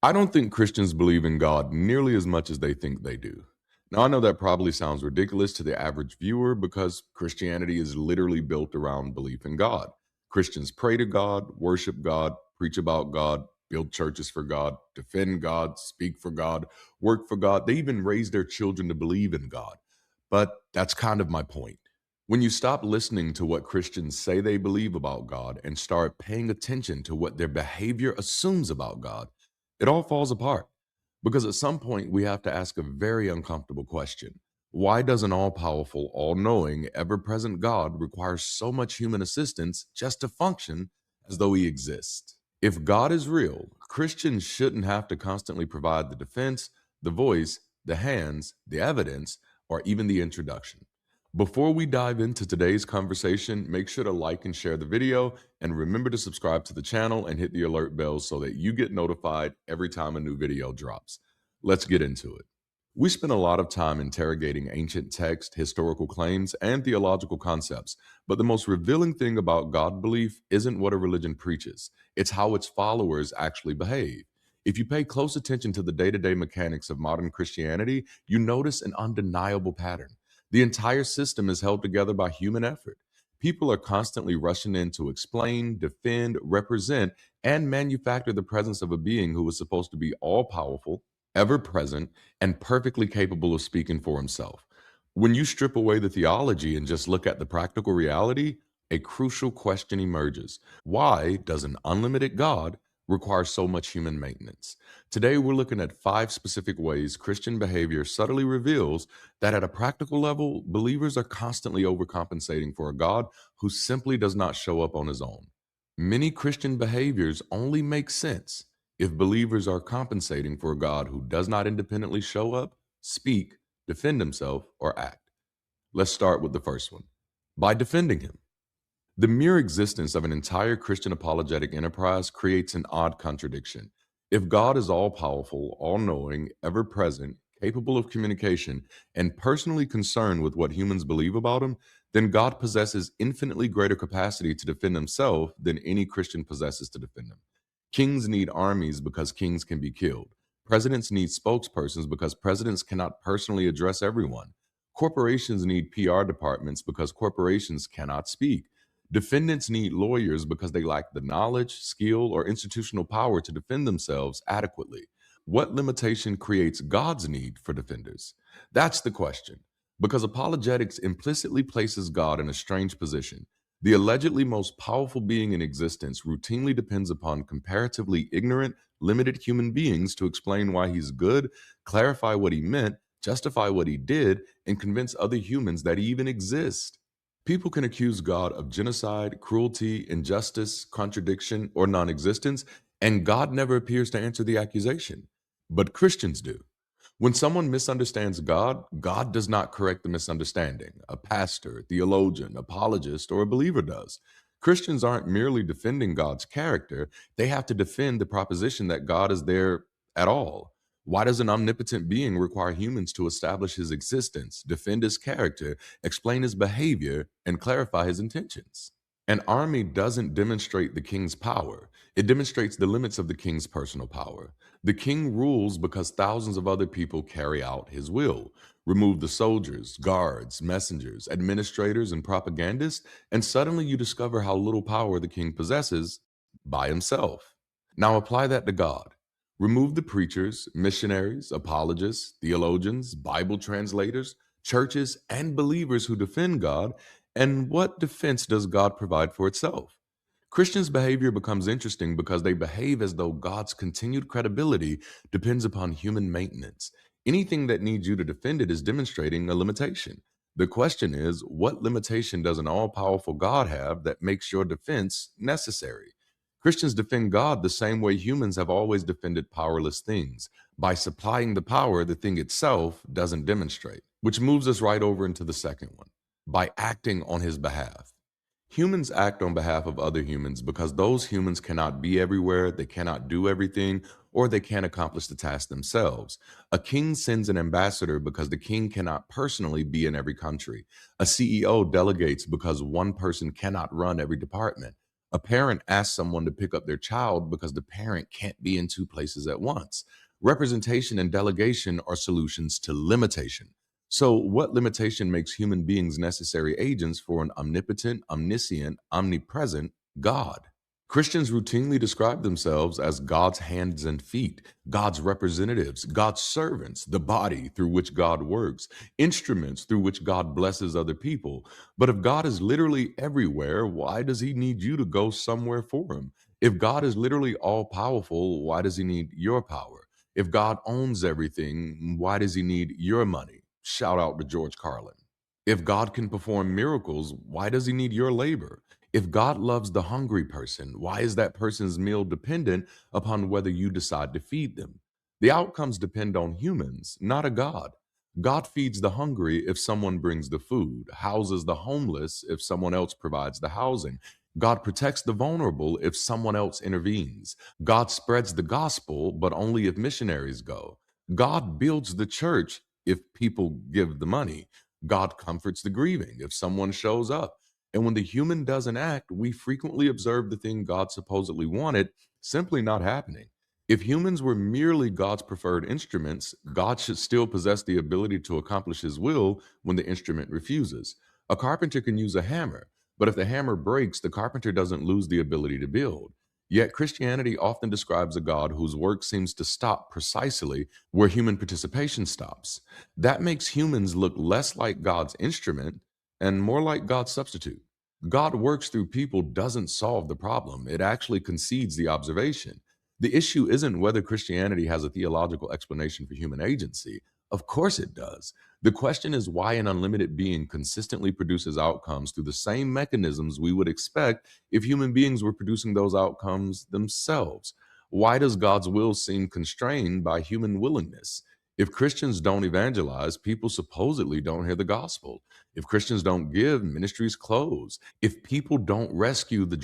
I don't think Christians believe in God nearly as much as they think they do. Now, I know that probably sounds ridiculous to the average viewer because Christianity is literally built around belief in God. Christians pray to God, worship God, preach about God, build churches for God, defend God, speak for God, work for God. They even raise their children to believe in God. But that's kind of my point. When you stop listening to what Christians say they believe about God and start paying attention to what their behavior assumes about God, it all falls apart. Because at some point, we have to ask a very uncomfortable question. Why does an all powerful, all knowing, ever present God require so much human assistance just to function as though he exists? If God is real, Christians shouldn't have to constantly provide the defense, the voice, the hands, the evidence, or even the introduction. Before we dive into today's conversation, make sure to like and share the video, and remember to subscribe to the channel and hit the alert bell so that you get notified every time a new video drops. Let's get into it. We spend a lot of time interrogating ancient text, historical claims, and theological concepts, but the most revealing thing about God belief isn't what a religion preaches, it's how its followers actually behave. If you pay close attention to the day to day mechanics of modern Christianity, you notice an undeniable pattern. The entire system is held together by human effort. People are constantly rushing in to explain, defend, represent, and manufacture the presence of a being who is supposed to be all powerful, ever present, and perfectly capable of speaking for himself. When you strip away the theology and just look at the practical reality, a crucial question emerges. Why does an unlimited God require so much human maintenance? Today, we're looking at 5 specific ways Christian behavior subtly reveals that at a practical level, believers are constantly overcompensating for a God who simply does not show up on his own. Many Christian behaviors only make sense if believers are compensating for a God who does not independently show up, speak, defend himself, or act. Let's start with the first one by defending him. The mere existence of an entire Christian apologetic enterprise creates an odd contradiction. If God is all powerful, all knowing, ever present, capable of communication, and personally concerned with what humans believe about him, then God possesses infinitely greater capacity to defend himself than any Christian possesses to defend him. Kings need armies because kings can be killed. Presidents need spokespersons because presidents cannot personally address everyone. Corporations need PR departments because corporations cannot speak. Defendants need lawyers because they lack the knowledge, skill, or institutional power to defend themselves adequately. What limitation creates God's need for defenders? That's the question. Because apologetics implicitly places God in a strange position. The allegedly most powerful being in existence routinely depends upon comparatively ignorant, limited human beings to explain why he's good, clarify what he meant, justify what he did, and convince other humans that he even exists. People can accuse God of genocide, cruelty, injustice, contradiction, or non existence, and God never appears to answer the accusation. But Christians do. When someone misunderstands God, God does not correct the misunderstanding. A pastor, theologian, apologist, or a believer does. Christians aren't merely defending God's character, they have to defend the proposition that God is there at all. Why does an omnipotent being require humans to establish his existence, defend his character, explain his behavior, and clarify his intentions? An army doesn't demonstrate the king's power, it demonstrates the limits of the king's personal power. The king rules because thousands of other people carry out his will. Remove the soldiers, guards, messengers, administrators, and propagandists, and suddenly you discover how little power the king possesses by himself. Now apply that to God. Remove the preachers, missionaries, apologists, theologians, Bible translators, churches, and believers who defend God, and what defense does God provide for itself? Christians' behavior becomes interesting because they behave as though God's continued credibility depends upon human maintenance. Anything that needs you to defend it is demonstrating a limitation. The question is, what limitation does an all powerful God have that makes your defense necessary? Christians defend God the same way humans have always defended powerless things, by supplying the power the thing itself doesn't demonstrate. Which moves us right over into the second one, by acting on his behalf. Humans act on behalf of other humans because those humans cannot be everywhere, they cannot do everything, or they can't accomplish the task themselves. A king sends an ambassador because the king cannot personally be in every country. A CEO delegates because one person cannot run every department. A parent asks someone to pick up their child because the parent can't be in two places at once. Representation and delegation are solutions to limitation. So, what limitation makes human beings necessary agents for an omnipotent, omniscient, omnipresent God? Christians routinely describe themselves as God's hands and feet, God's representatives, God's servants, the body through which God works, instruments through which God blesses other people. But if God is literally everywhere, why does he need you to go somewhere for him? If God is literally all powerful, why does he need your power? If God owns everything, why does he need your money? Shout out to George Carlin. If God can perform miracles, why does he need your labor? If God loves the hungry person, why is that person's meal dependent upon whether you decide to feed them? The outcomes depend on humans, not a God. God feeds the hungry if someone brings the food, houses the homeless if someone else provides the housing. God protects the vulnerable if someone else intervenes. God spreads the gospel, but only if missionaries go. God builds the church if people give the money. God comforts the grieving if someone shows up. And when the human doesn't act, we frequently observe the thing God supposedly wanted simply not happening. If humans were merely God's preferred instruments, God should still possess the ability to accomplish his will when the instrument refuses. A carpenter can use a hammer, but if the hammer breaks, the carpenter doesn't lose the ability to build. Yet Christianity often describes a God whose work seems to stop precisely where human participation stops. That makes humans look less like God's instrument and more like God's substitute. God works through people doesn't solve the problem, it actually concedes the observation. The issue isn't whether Christianity has a theological explanation for human agency. Of course it does. The question is why an unlimited being consistently produces outcomes through the same mechanisms we would expect if human beings were producing those outcomes themselves. Why does God's will seem constrained by human willingness? If Christians don't evangelize, people supposedly don't hear the gospel. If Christians don't give, ministries close. If people don't rescue the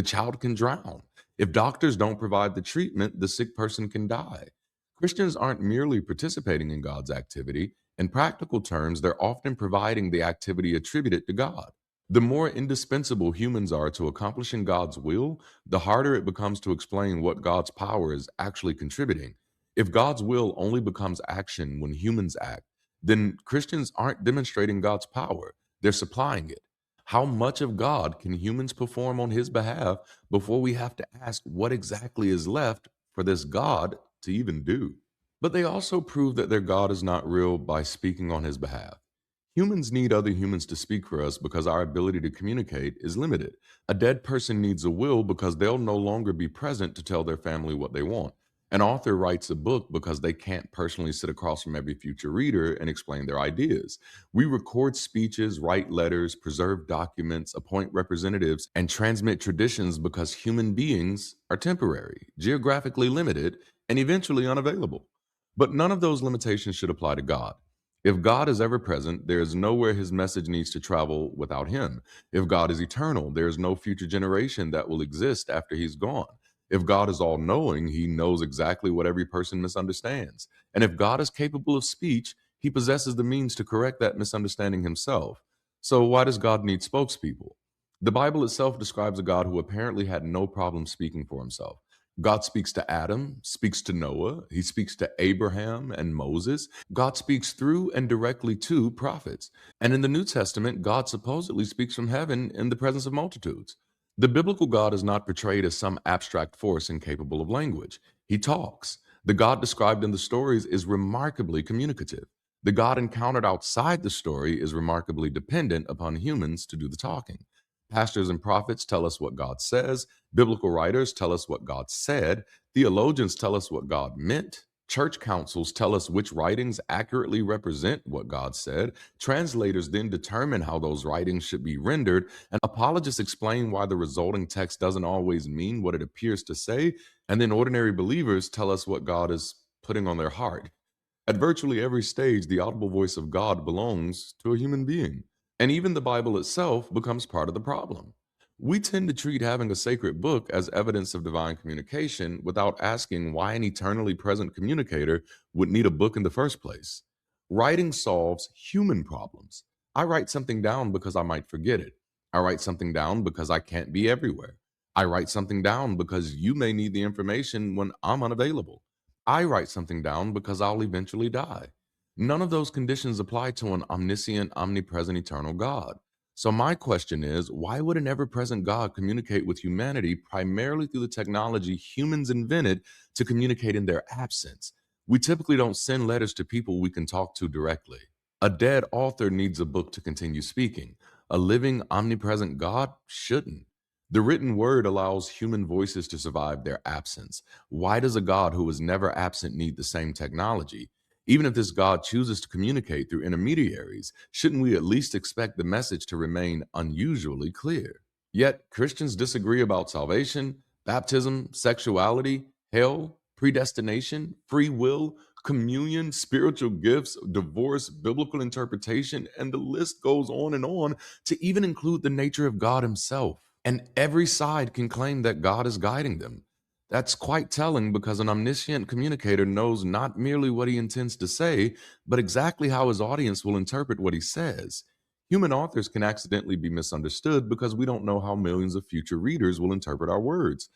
child can drown. If doctors don't provide the treatment, the sick person can die. Christians aren't merely participating in God's activity. In practical terms, they're often providing the activity attributed to God. The more indispensable humans are to accomplishing God's will, the harder it becomes to explain what God's power is actually contributing. If God's will only becomes action when humans act, then Christians aren't demonstrating God's power, they're supplying it. How much of God can humans perform on his behalf before we have to ask what exactly is left for this God to even do? But they also prove that their God is not real by speaking on his behalf. Humans need other humans to speak for us because our ability to communicate is limited. A dead person needs a will because they'll no longer be present to tell their family what they want. An author writes a book because they can't personally sit across from every future reader and explain their ideas. We record speeches, write letters, preserve documents, appoint representatives, and transmit traditions because human beings are temporary, geographically limited, and eventually unavailable. But none of those limitations should apply to God. If God is ever present, there is nowhere his message needs to travel without him. If God is eternal, there is no future generation that will exist after he's gone. If God is all knowing, he knows exactly what every person misunderstands. And if God is capable of speech, he possesses the means to correct that misunderstanding himself. So, why does God need spokespeople? The Bible itself describes a God who apparently had no problem speaking for himself. God speaks to Adam, speaks to Noah, he speaks to Abraham and Moses. God speaks through and directly to prophets. And in the New Testament, God supposedly speaks from heaven in the presence of multitudes. The biblical God is not portrayed as some abstract force incapable of language. He talks. The God described in the stories is remarkably communicative. The God encountered outside the story is remarkably dependent upon humans to do the talking. Pastors and prophets tell us what God says. Biblical writers tell us what God said. Theologians tell us what God meant. Church councils tell us which writings accurately represent what God said. Translators then determine how those writings should be rendered, and apologists explain why the resulting text doesn't always mean what it appears to say. And then ordinary believers tell us what God is putting on their heart. At virtually every stage, the audible voice of God belongs to a human being. And even the Bible itself becomes part of the problem. We tend to treat having a sacred book as evidence of divine communication without asking why an eternally present communicator would need a book in the first place. Writing solves human problems. I write something down because I might forget it. I write something down because I can't be everywhere. I write something down because you may need the information when I'm unavailable. I write something down because I'll eventually die. None of those conditions apply to an omniscient, omnipresent, eternal God. So, my question is, why would an ever present God communicate with humanity primarily through the technology humans invented to communicate in their absence? We typically don't send letters to people we can talk to directly. A dead author needs a book to continue speaking. A living, omnipresent God shouldn't. The written word allows human voices to survive their absence. Why does a God who was never absent need the same technology? Even if this God chooses to communicate through intermediaries, shouldn't we at least expect the message to remain unusually clear? Yet, Christians disagree about salvation, baptism, sexuality, hell, predestination, free will, communion, spiritual gifts, divorce, biblical interpretation, and the list goes on to even include the nature of God Himself. And every side can claim that God is guiding them. That's quite telling because an omniscient communicator knows not merely what he intends to say, but exactly how his audience will interpret what he says. Human authors can accidentally be misunderstood because we don't know how millions of future readers will interpret our words.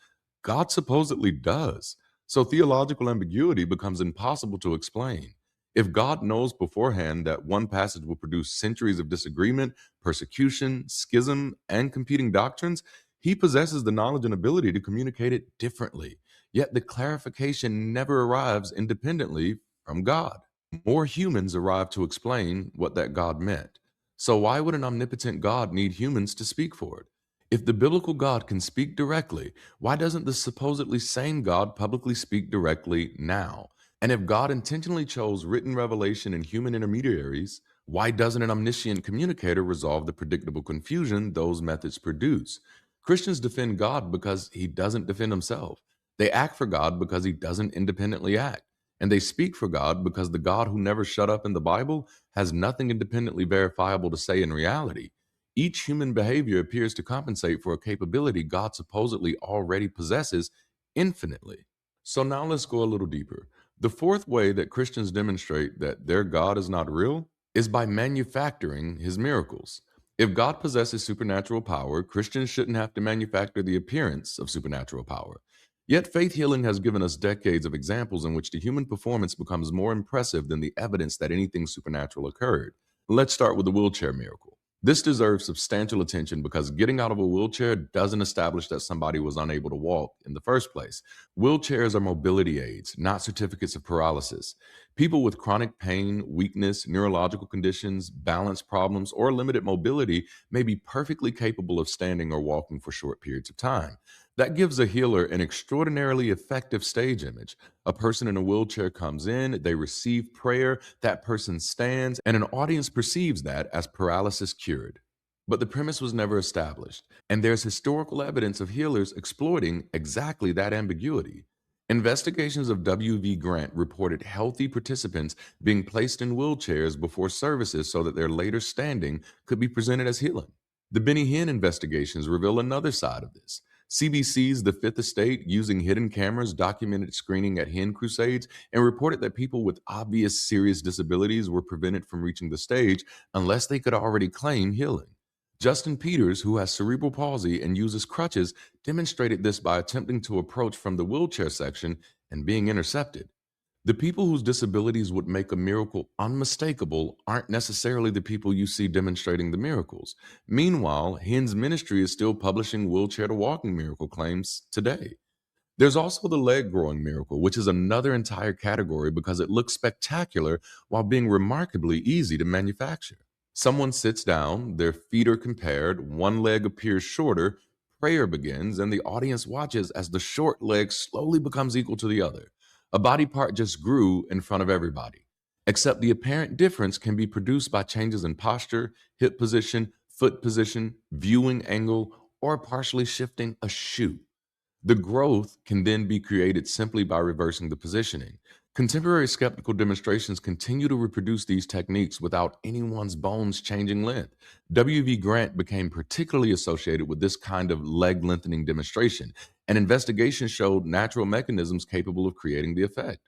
God supposedly does. So theological ambiguity becomes impossible to explain. If God knows beforehand that one passage will produce centuries of disagreement, persecution, schism, and competing doctrines, he possesses the knowledge and ability to communicate it differently. Yet the clarification never arrives independently from God. More humans arrive to explain what that God meant. So why would an omnipotent God need humans to speak for it? If the biblical God can speak directly, why doesn't the supposedly same God publicly speak directly now? And if God intentionally chose written revelation and human intermediaries, why doesn't an omniscient communicator resolve the predictable confusion those methods produce? Christians defend God because he doesn't defend himself. They act for God because he doesn't independently act. And they speak for God because the God who never shut up in the Bible has nothing independently verifiable to say in reality. Each human behavior appears to compensate for a capability God supposedly already possesses infinitely. So now let's go a little deeper. The fourth way that Christians demonstrate that their God is not real is by manufacturing his miracles. If God possesses supernatural power, Christians shouldn't have to manufacture the appearance of supernatural power. Yet faith healing has given us decades of examples in which the human performance becomes more impressive than the evidence that anything supernatural occurred. Let's start with the wheelchair miracle. This deserves substantial attention because getting out of a wheelchair doesn't establish that somebody was unable to walk in the first place. Wheelchairs are mobility aids, not certificates of paralysis. People with chronic pain, weakness, neurological conditions, balance problems, or limited mobility may be perfectly capable of standing or walking for short periods of time. That gives a healer an extraordinarily effective stage image. A person in a wheelchair comes in, they receive prayer, that person stands, and an audience perceives that as paralysis cured. But the premise was never established, and there's historical evidence of healers exploiting exactly that ambiguity. Investigations of W.V. Grant reported healthy participants being placed in wheelchairs before services so that their later standing could be presented as healing. The Benny Hinn investigations reveal another side of this. CBC's The Fifth Estate, using hidden cameras, documented screening at hen crusades and reported that people with obvious serious disabilities were prevented from reaching the stage unless they could already claim healing. Justin Peters, who has cerebral palsy and uses crutches, demonstrated this by attempting to approach from the wheelchair section and being intercepted. The people whose disabilities would make a miracle unmistakable aren't necessarily the people you see demonstrating the miracles. Meanwhile, Hinn's ministry is still publishing wheelchair to walking miracle claims today. There's also the leg growing miracle, which is another entire category because it looks spectacular while being remarkably easy to manufacture. Someone sits down, their feet are compared, one leg appears shorter, prayer begins, and the audience watches as the short leg slowly becomes equal to the other. A body part just grew in front of everybody. Except the apparent difference can be produced by changes in posture, hip position, foot position, viewing angle, or partially shifting a shoe. The growth can then be created simply by reversing the positioning. Contemporary skeptical demonstrations continue to reproduce these techniques without anyone's bones changing length. W.V. Grant became particularly associated with this kind of leg lengthening demonstration, and investigations showed natural mechanisms capable of creating the effect.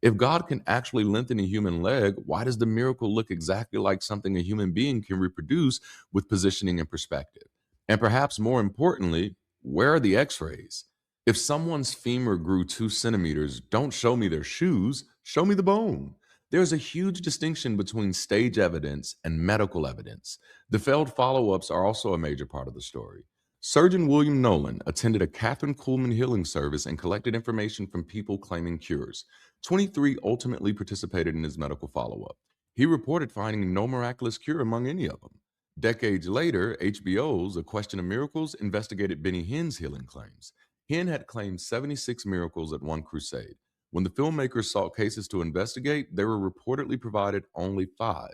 If God can actually lengthen a human leg, why does the miracle look exactly like something a human being can reproduce with positioning and perspective? And perhaps more importantly, where are the x rays? If someone's femur grew 2 centimeters, don't show me their shoes, show me the bone. There's a huge distinction between stage evidence and medical evidence. The failed follow ups are also a major part of the story. Surgeon William Nolan attended a Catherine Kuhlman healing service and collected information from people claiming cures. 23 ultimately participated in his medical follow up. He reported finding no miraculous cure among any of them. Decades later, HBO's A Question of Miracles investigated Benny Hinn's healing claims. Hinn had claimed 76 miracles at one crusade. When the filmmakers sought cases to investigate, they were reportedly provided only 5.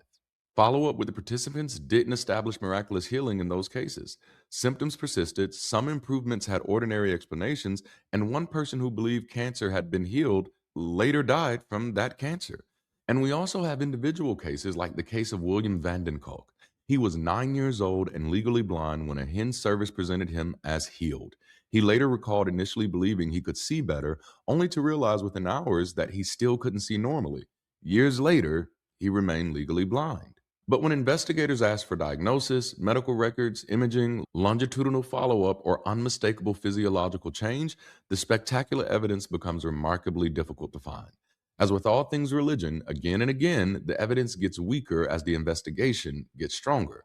Follow up with the participants didn't establish miraculous healing in those cases. Symptoms persisted, some improvements had ordinary explanations, and one person who believed cancer had been healed later died from that cancer. And we also have individual cases like the case of William Vanden Kolk. He was 9 years old and legally blind when a Hinn service presented him as healed. He later recalled initially believing he could see better, only to realize within hours that he still couldn't see normally. Years later, he remained legally blind. But when investigators asked for diagnosis, medical records, imaging, longitudinal follow up, or unmistakable physiological change, the spectacular evidence becomes remarkably difficult to find. As with all things religion, again and again, the evidence gets weaker as the investigation gets stronger.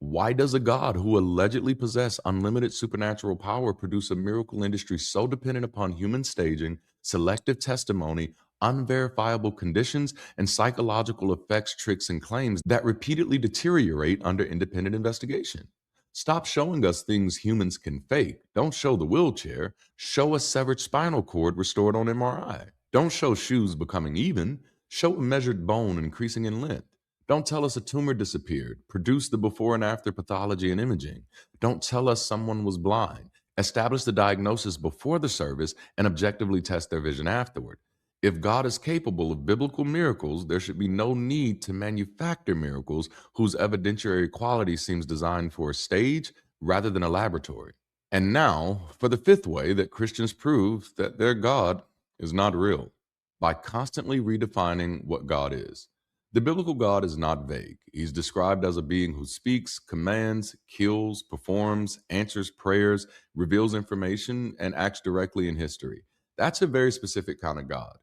Why does a God who allegedly possessed unlimited supernatural power produce a miracle industry so dependent upon human staging, selective testimony, unverifiable conditions, and psychological effects, tricks, and claims that repeatedly deteriorate under independent investigation? Stop showing us things humans can fake. Don't show the wheelchair. Show a severed spinal cord restored on MRI. Don't show shoes becoming even. Show a measured bone increasing in length. Don't tell us a tumor disappeared. Produce the before and after pathology and imaging. Don't tell us someone was blind. Establish the diagnosis before the service and objectively test their vision afterward. If God is capable of biblical miracles, there should be no need to manufacture miracles whose evidentiary quality seems designed for a stage rather than a laboratory. And now, for the fifth way that Christians prove that their God is not real, by constantly redefining what God is. The biblical God is not vague. He's described as a being who speaks, commands, kills, performs, answers prayers, reveals information, and acts directly in history. That's a very specific kind of God.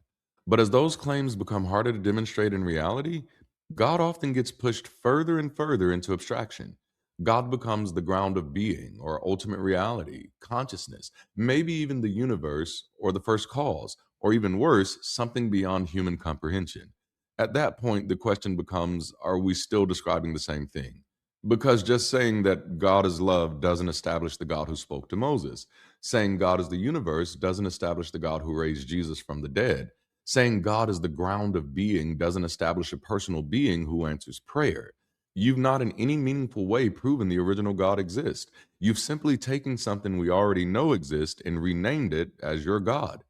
But as those claims become harder to demonstrate in reality, God often gets pushed further and further into abstraction. God becomes the ground of being or ultimate reality, consciousness, maybe even the universe or the first cause, or even worse, something beyond human comprehension. At that point, the question becomes, are we still describing the same thing? Because just saying that God is love doesn't establish the God who spoke to Moses. Saying God is the universe doesn't establish the God who raised Jesus from the dead. Saying God is the ground of being doesn't establish a personal being who answers prayer. You've not in any meaningful way proven the original God exists. You've simply taken something we already know exists and renamed it as your God.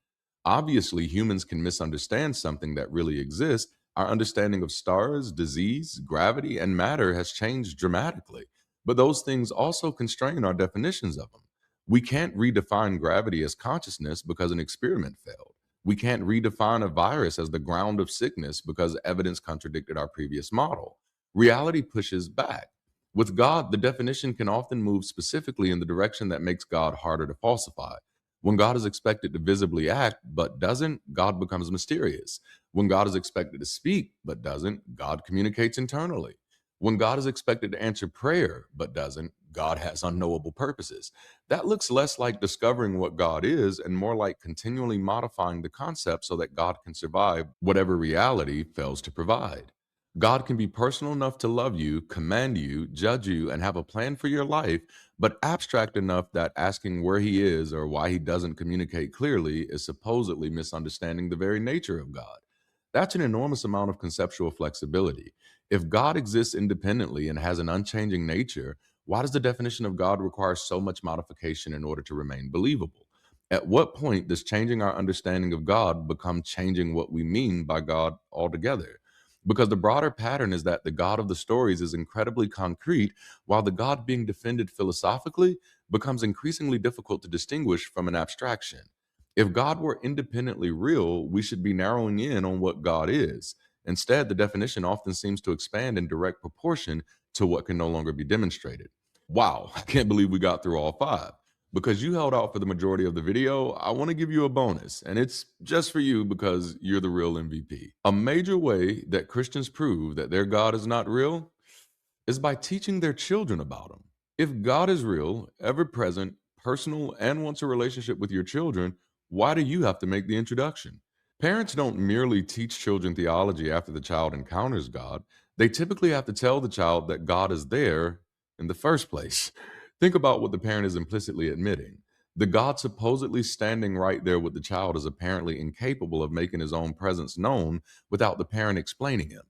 Obviously, humans can misunderstand something that really exists. Our understanding of stars, disease, gravity, and matter has changed dramatically. But those things also constrain our definitions of them. We can't redefine gravity as consciousness because an experiment failed. We can't redefine a virus as the ground of sickness because evidence contradicted our previous model. Reality pushes back. With God, the definition can often move specifically in the direction that makes God harder to falsify. When God is expected to visibly act but doesn't, God becomes mysterious. When God is expected to speak but doesn't, God communicates internally. When God is expected to answer prayer but doesn't, God has unknowable purposes. That looks less like discovering what God is and more like continually modifying the concept so that God can survive whatever reality fails to provide. God can be personal enough to love you, command you, judge you, and have a plan for your life, but abstract enough that asking where he is or why he doesn't communicate clearly is supposedly misunderstanding the very nature of God. That's an enormous amount of conceptual flexibility. If God exists independently and has an unchanging nature, why does the definition of God require so much modification in order to remain believable? At what point does changing our understanding of God become changing what we mean by God altogether? Because the broader pattern is that the God of the stories is incredibly concrete, while the God being defended philosophically becomes increasingly difficult to distinguish from an abstraction. If God were independently real, we should be narrowing in on what God is. Instead, the definition often seems to expand in direct proportion to what can no longer be demonstrated. Wow, I can't believe we got through all 5. Because you held out for the majority of the video, I want to give you a bonus, and it's just for you because you're the real MVP. A major way that Christians prove that their God is not real is by teaching their children about him. If God is real, ever present, personal, and wants a relationship with your children, why do you have to make the introduction? Parents don't merely teach children theology after the child encounters God. They typically have to tell the child that God is there in the first place. Think about what the parent is implicitly admitting. The God supposedly standing right there with the child is apparently incapable of making his own presence known without the parent explaining him.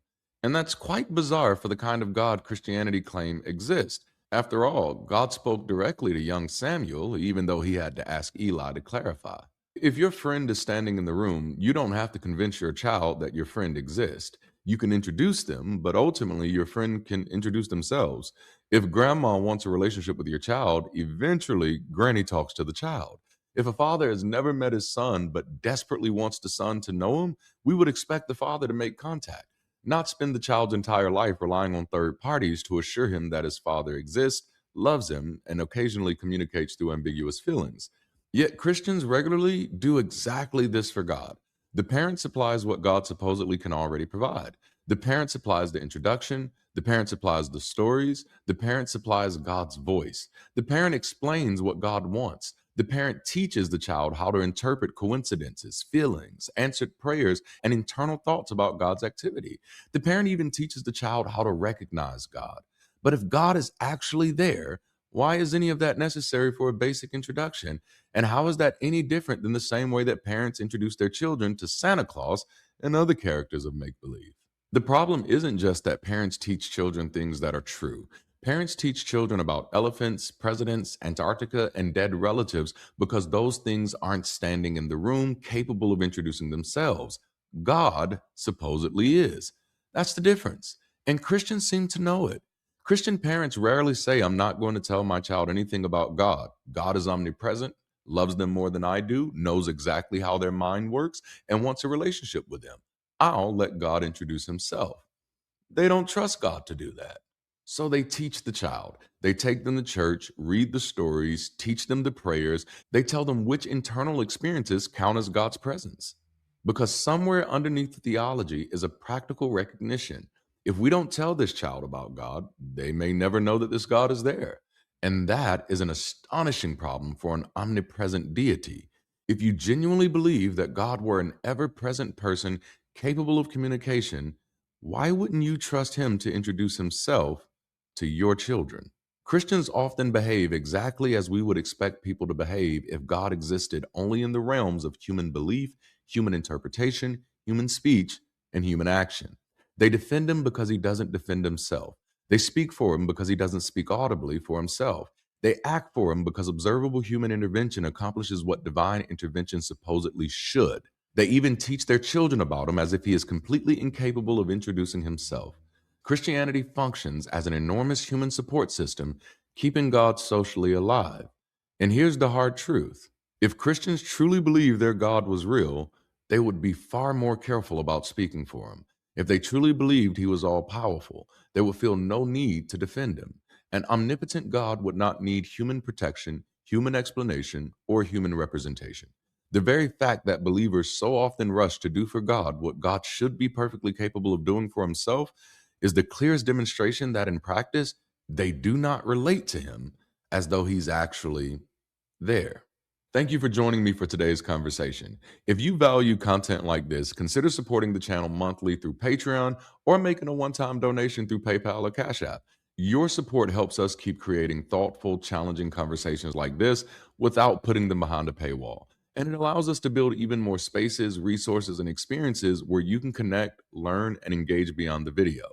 And that's quite bizarre for the kind of God Christianity claim exists. After all, God spoke directly to young Samuel, even though he had to ask Eli to clarify. If your friend is standing in the room, you don't have to convince your child that your friend exists. You can introduce them, but ultimately your friend can introduce themselves. If grandma wants a relationship with your child, eventually granny talks to the child. If a father has never met his son but desperately wants the son to know him, we would expect the father to make contact, not spend the child's entire life relying on third parties to assure him that his father exists, loves him, and occasionally communicates through ambiguous feelings. Yet Christians regularly do exactly this for God. The parent supplies what God supposedly can already provide. The parent supplies the introduction. The parent supplies the stories. The parent supplies God's voice. The parent explains what God wants. The parent teaches the child how to interpret coincidences, feelings, answered prayers, and internal thoughts about God's activity. The parent even teaches the child how to recognize God. But if God is actually there, why is any of that necessary for a basic introduction? And how is that any different than the same way that parents introduce their children to Santa Claus and other characters of make believe? The problem isn't just that parents teach children things that are true. Parents teach children about elephants, presidents, Antarctica, and dead relatives because those things aren't standing in the room capable of introducing themselves. God supposedly is. That's the difference. And Christians seem to know it. Christian parents rarely say, I'm not going to tell my child anything about God. God is omnipresent, loves them more than I do, knows exactly how their mind works, and wants a relationship with them. I'll let God introduce himself. They don't trust God to do that. So they teach the child. They take them to church, read the stories, teach them the prayers. They tell them which internal experiences count as God's presence. Because somewhere underneath the theology is a practical recognition. If we don't tell this child about God, they may never know that this God is there. And that is an astonishing problem for an omnipresent deity. If you genuinely believe that God were an ever present person capable of communication, why wouldn't you trust him to introduce himself to your children? Christians often behave exactly as we would expect people to behave if God existed only in the realms of human belief, human interpretation, human speech, and human action. They defend him because he doesn't defend himself. They speak for him because he doesn't speak audibly for himself. They act for him because observable human intervention accomplishes what divine intervention supposedly should. They even teach their children about him as if he is completely incapable of introducing himself. Christianity functions as an enormous human support system, keeping God socially alive. And here's the hard truth. If Christians truly believed their God was real, they would be far more careful about speaking for him. If they truly believed he was all powerful, they would feel no need to defend him. An omnipotent God would not need human protection, human explanation, or human representation. The very fact that believers so often rush to do for God what God should be perfectly capable of doing for himself is the clearest demonstration that in practice, they do not relate to him as though he's actually there. Thank you for joining me for today's conversation. If you value content like this, consider supporting the channel monthly through Patreon or making a one-time donation through PayPal or Cash App. Your support helps us keep creating thoughtful, challenging conversations like this without putting them behind a paywall. And it allows us to build even more spaces, resources, and experiences where you can connect, learn, and engage beyond the video.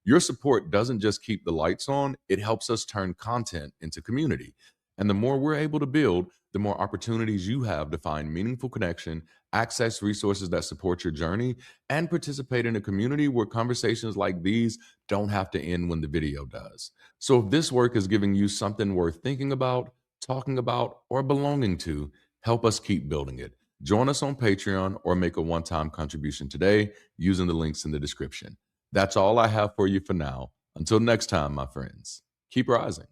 Your support doesn't just keep the lights on, it helps us turn content into community. And the more we're able to build, the more opportunities you have to find meaningful connection, access resources that support your journey, and participate in a community where conversations like these don't have to end when the video does. So if this work is giving you something worth thinking about, talking about, or belonging to, help us keep building it. Join us on Patreon or make a one-time contribution today using the links in the description. That's all I have for you for now. Until next time, my friends, keep rising.